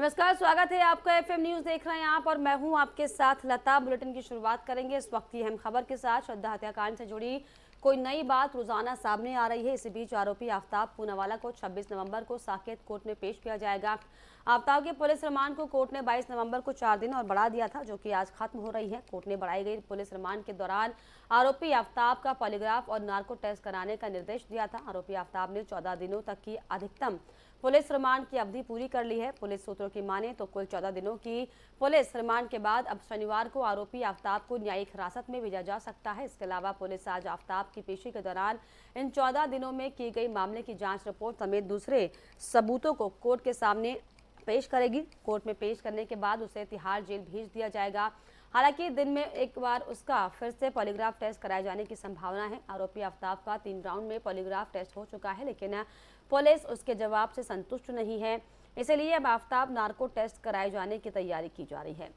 नमस्कार, स्वागत है आपका एफएम न्यूज देख रहे हैं आप और मैं हूं आपके साथ लता। बुलेटिन की शुरुआत करेंगे इस वक्त की अहम खबर के साथ। श्रद्धा हत्याकांड से जुड़ी कोई नई बात रोजाना सामने आ रही है। इसी बीच आरोपी आफ्ताब पूनावाला को 26 नवंबर को साकेत कोर्ट में पेश किया जाएगा। आफ्ताब के पुलिस रिमांड को कोर्ट ने 22 नवंबर को 4 दिन और बढ़ा दिया था, जो कि आज खत्म हो रही है। कोर्ट ने बढ़ाई गई पुलिस रिमांड के दौरान आरोपी आफ्ताब का पॉलीग्राफ और नार्को टेस्ट कराने का निर्देश दिया था। आरोपी आफ्ताब ने 14 दिनों तक की अधिकतम पुलिस रिमांड की अवधि पूरी कर ली है। पुलिस सूत्रों की माने तो कुल 14 दिनों की पुलिस रिमांड के बाद अब शनिवार को आरोपी आफ्ताब को न्यायिक हिरासत में भेजा जा सकता है। इसके अलावा पुलिस आज आफ्ताब की पेशी के दौरान इन 14 दिनों में की गई मामले की जांच रिपोर्ट समेत दूसरे सबूतों को कोर्ट के सामने पेश करेगी। कोर्ट में पेश करने के बाद उसे तिहाड़ जेल भेज दिया जाएगा। हालांकि दिन में एक बार उसका फिर से पॉलीग्राफ टेस्ट कराए जाने की संभावना है। आरोपी आफ्ताब का 3 राउंड में पॉलीग्राफ टेस्ट हो चुका है, लेकिन पुलिस उसके जवाब से संतुष्ट नहीं है। इसलिए अब आफ्ताब नार्को टेस्ट कराए जाने की तैयारी की जा रही है।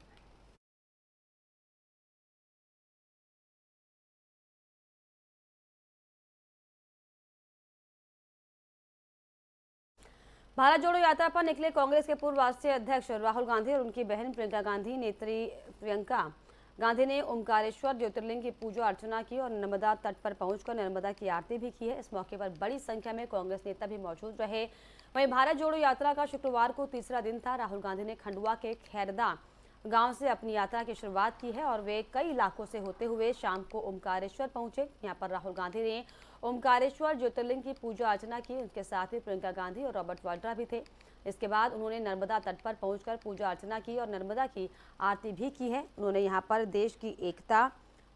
भारत जोड़ो यात्रा पर निकले कांग्रेस के पूर्व राष्ट्रीय अध्यक्ष राहुल गांधी और उनकी बहन प्रियंका गांधी नेत्री प्रियंका गांधी ने ओमकारेश्वर ज्योतिर्लिंग की पूजा अर्चना की और नर्मदा तट पर पहुंचकर नर्मदा की आरती भी की है। इस मौके पर बड़ी संख्या में कांग्रेस नेता भी मौजूद रहे। वहीं भारत जोड़ो यात्रा का शुक्रवार को तीसरा दिन था। राहुल गांधी ने खंडवा के खैरदा गांव से अपनी यात्रा की शुरुआत की है और वे कई इलाकों से होते हुए शाम को ओमकारेश्वर पहुंचे। यहां पर राहुल गांधी ने ओमकारेश्वर ज्योतिर्लिंग की पूजा अर्चना की। उनके साथ ही प्रियंका गांधी और रॉबर्ट वाड्रा भी थे। इसके बाद उन्होंने नर्मदा तट पर पहुंचकर पूजा अर्चना की और नर्मदा की आरती भी की है। उन्होंने यहां पर देश की एकता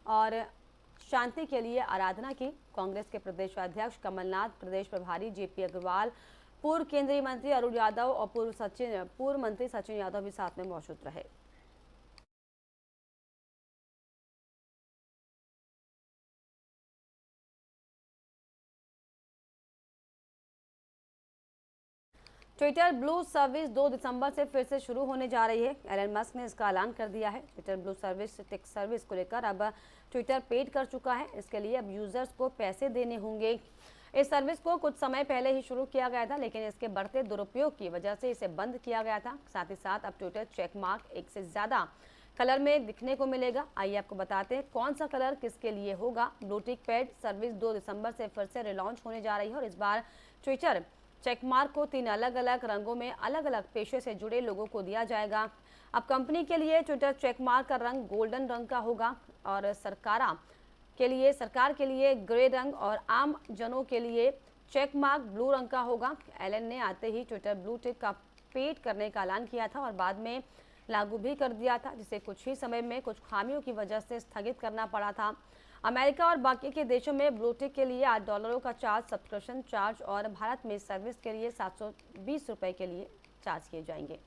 और शांति के लिए आराधना की। कांग्रेस के प्रदेश अध्यक्ष कमलनाथ, प्रदेश प्रभारी जेपी अग्रवाल, पूर्व केंद्रीय मंत्री अरुण यादव और पूर्व मंत्री सचिन यादव भी साथ में मौजूद रहे। ट्विटर ब्लू सर्विस 2 दिसंबर से फिर से शुरू होने जा रही है। एलन मस्क ने इसका ऐलान कर दिया है। Twitter blue service tech service को लेकर अब ट्विटर पेड कर चुका है। इसके लिए अब यूजर्स को पैसे देने होंगे। इस सर्विस को कुछ समय पहले ही शुरू किया गया था, लेकिन इसके बढ़ते दुरुपयोग की वजह से इसे बंद किया गया था। साथ ही साथ अब ट्विटर चेक मार्क एक से ज्यादा कलर में दिखने को मिलेगा। आइए आपको बताते हैं कौन सा कलर किसके लिए होगा। ब्लू टिक पैड सर्विस 2 दिसंबर से फिर से रिलॉन्च होने जा रही है और इस बार ट्विटर चेकमार्क को 3 अलग अलग रंगों में अलग अलग पेशे से जुड़े लोगों को दिया जाएगा। अब कंपनी के लिए ट्विटर चेकमार्क का रंग गोल्डन रंग का होगा और सरकार के लिए ग्रे रंग और आम जनों के लिए चेकमार्क ब्लू रंग का होगा। एलन ने आते ही ट्विटर ब्लू टिक का पेड करने का ऐलान किया था और बाद में लागू भी कर दिया था, जिसे कुछ ही समय में कुछ खामियों की वजह से स्थगित करना पड़ा था। अमेरिका और बाकी के देशों में ब्लू टिक के लिए $8 का चार्ज, सब्सक्रिप्शन चार्ज और भारत में सर्विस के लिए 720 रुपए के लिए चार्ज किए जाएंगे।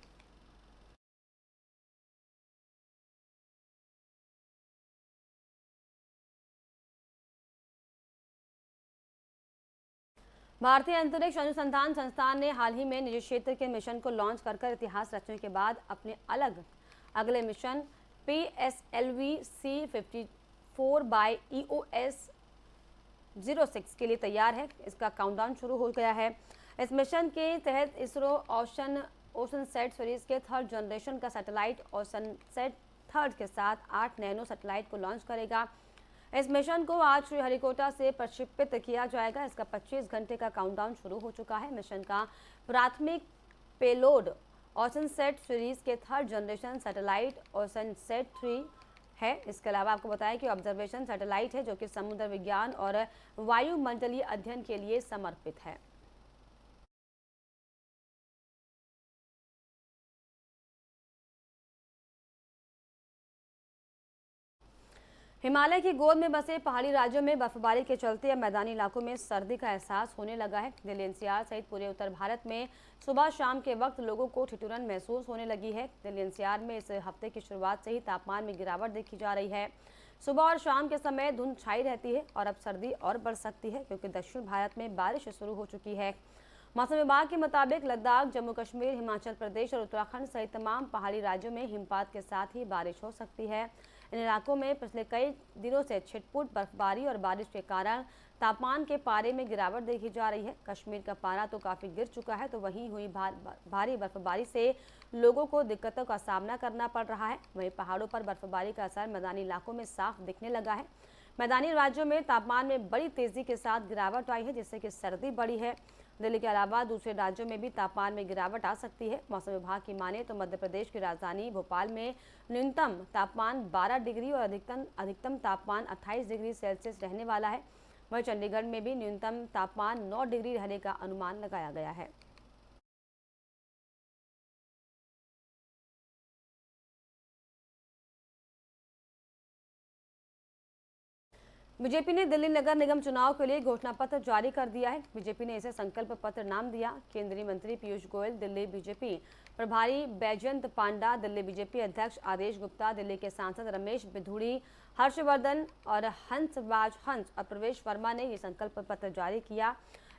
भारतीय अंतरिक्ष अनुसंधान संस्थान ने हाल ही में निजी क्षेत्र के मिशन को लॉन्च कर इतिहास रचने के बाद अपने अगले मिशन PSLV-C54 बाय EOS 06 के लिए तैयार है। इसका काउंटडाउन शुरू हो गया है। इस मिशन के तहत इसरो ओशन सेट सीरीज के 3rd जनरेशन का सैटेलाइट ओशन सेट 3rd के साथ 8 नैनो सैटेलाइट को लॉन्च करेगा। इस मिशन को आज श्रीहरिकोटा से प्रक्षेपित किया जाएगा। इसका 25 घंटे का काउंटडाउन शुरू हो चुका है। मिशन का प्राथमिक पेलोड ओशन सेट सीरीज के 3rd generation satellite ocean set 3 है। इसके अलावा आपको बताएं कि ऑब्जर्वेशन सैटेलाइट है, जो कि समुद्र विज्ञान और वायुमंडलीय अध्ययन के लिए समर्पित है। हिमालय की गोद में बसे पहाड़ी राज्यों में बर्फबारी के चलते अब मैदानी इलाकों में सर्दी का एहसास होने लगा है। दिल्ली एनसीआर सहित पूरे उत्तर भारत में सुबह शाम के वक्त लोगों को ठिठुरन महसूस होने लगी है। दिल्ली एनसीआर में इस हफ्ते की शुरुआत से ही तापमान में गिरावट देखी जा रही है। सुबह और शाम के समय धुंध छाई रहती है और अब सर्दी और बढ़ सकती है, क्योंकि दक्षिण भारत में बारिश शुरू हो चुकी है। मौसम विभाग के मुताबिक लद्दाख, जम्मू कश्मीर, हिमाचल प्रदेश और उत्तराखंड सहित तमाम पहाड़ी राज्यों में हिमपात के साथ ही बारिश हो सकती है। इन इलाकों में पिछले कई दिनों से छिटपुट बर्फबारी और बारिश के कारण तापमान के पारे में गिरावट देखी जा रही है। कश्मीर का पारा तो काफी गिर चुका है, तो वहीं हुई भारी बर्फबारी से लोगों को दिक्कतों का सामना करना पड़ रहा है। वहीं पहाड़ों पर बर्फबारी का असर मैदानी इलाकों में साफ दिखने लगा है। मैदानी राज्यों में तापमान में बड़ी तेजी के साथ गिरावट आई है, जिससे कि सर्दी बढ़ी है। दिल्ली के अलावा दूसरे राज्यों में भी तापमान में गिरावट आ सकती है। मौसम विभाग की माने तो मध्य प्रदेश की राजधानी भोपाल में न्यूनतम तापमान 12 डिग्री और अधिकतम तापमान 28 डिग्री सेल्सियस रहने वाला है। वहीं चंडीगढ़ में भी न्यूनतम तापमान 9 डिग्री रहने का अनुमान लगाया गया है। बीजेपी ने दिल्ली नगर निगम चुनाव के लिए घोषणा पत्र जारी कर दिया है। बीजेपी ने इसे संकल्प पत्र नाम दिया। केंद्रीय मंत्री पीयूष गोयल, दिल्ली बीजेपी प्रभारी बैजयंत पांडा, दिल्ली बीजेपी अध्यक्ष आदेश गुप्ता, दिल्ली के सांसद रमेश बिधूड़ी, हर्षवर्धन और हंस और प्रवेश वर्मा ने ये संकल्प पत्र जारी किया।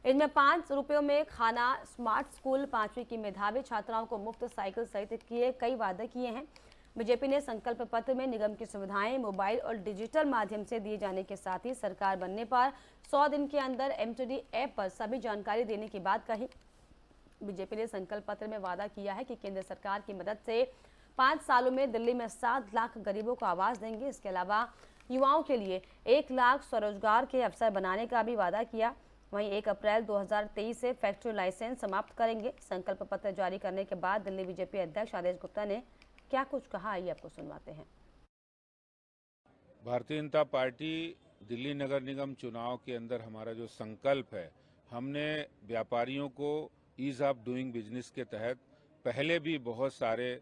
इनमें 5 रुपयों में खाना, स्मार्ट स्कूल, 5वीं की मेधावी छात्राओं को मुफ्त साइकिल सहित कई वादे किए हैं। बीजेपी ने संकल्प पत्र में निगम की सुविधाएं मोबाइल और डिजिटल माध्यम से दिए जाने के साथ ही सरकार बनने पर 100 दिन के अंदर एमटीडी ऐप पर सभी जानकारी देने की बात कही। बीजेपी ने संकल्प पत्र में वादा किया है कि केंद्र सरकार की मदद से 5 सालों में दिल्ली में 7 लाख गरीबों को आवास देंगे। इसके अलावा युवाओं के लिए 1 लाख स्वरोजगार के अवसर बनाने का भी वादा किया। वहीं 1 अप्रैल 2023 से फैक्ट्री लाइसेंस समाप्त करेंगे। संकल्प पत्र जारी करने के बाद दिल्ली बीजेपी अध्यक्ष आदेश गुप्ता ने क्या कुछ कहा, आइए आपको सुनवाते हैं। भारतीय जनता पार्टी दिल्ली नगर निगम चुनाव के अंदर हमारा जो संकल्प है, हमने व्यापारियों को ईज ऑफ डूइंग बिजनेस के तहत पहले भी बहुत सारे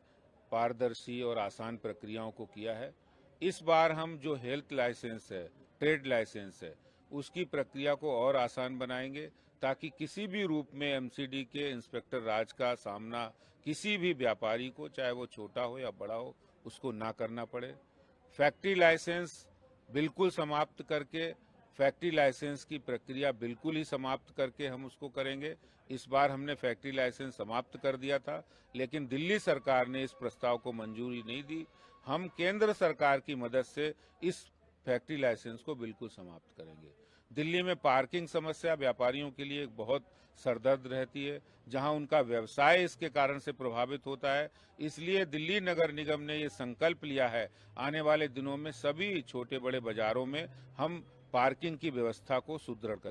पारदर्शी और आसान प्रक्रियाओं को किया है। इस बार हम जो हेल्थ लाइसेंस है, ट्रेड लाइसेंस है, उसकी प्रक्रिया को और आसान बनाएंगे ताकि किसी भी रूप में एमसीडी के इंस्पेक्टर राज का सामना किसी भी व्यापारी को, चाहे वो छोटा हो या बड़ा हो, उसको ना करना पड़े। फैक्ट्री लाइसेंस बिल्कुल समाप्त करके, फैक्ट्री लाइसेंस की प्रक्रिया बिल्कुल ही समाप्त करके हम उसको करेंगे। इस बार हमने फैक्ट्री लाइसेंस समाप्त कर दिया था, लेकिन दिल्ली सरकार ने इस प्रस्ताव को मंजूरी नहीं दी। हम केंद्र सरकार की मदद से इस फैक्ट्री लाइसेंस को बिल्कुल समाप्त करेंगे। दिल्ली में पार्किंग समस्या व्यापारियों के लिए एक बहुत सरदर्द रहती है, जहां उनका व्यवसाय इसके कारण से प्रभावित होता है। इसलिए दिल्ली नगर निगम ने ये संकल्प लिया है, आने वाले दिनों में सभी छोटे बड़े बाजारों में हम पार्किंग की व्यवस्था को सुदृढ़ करें।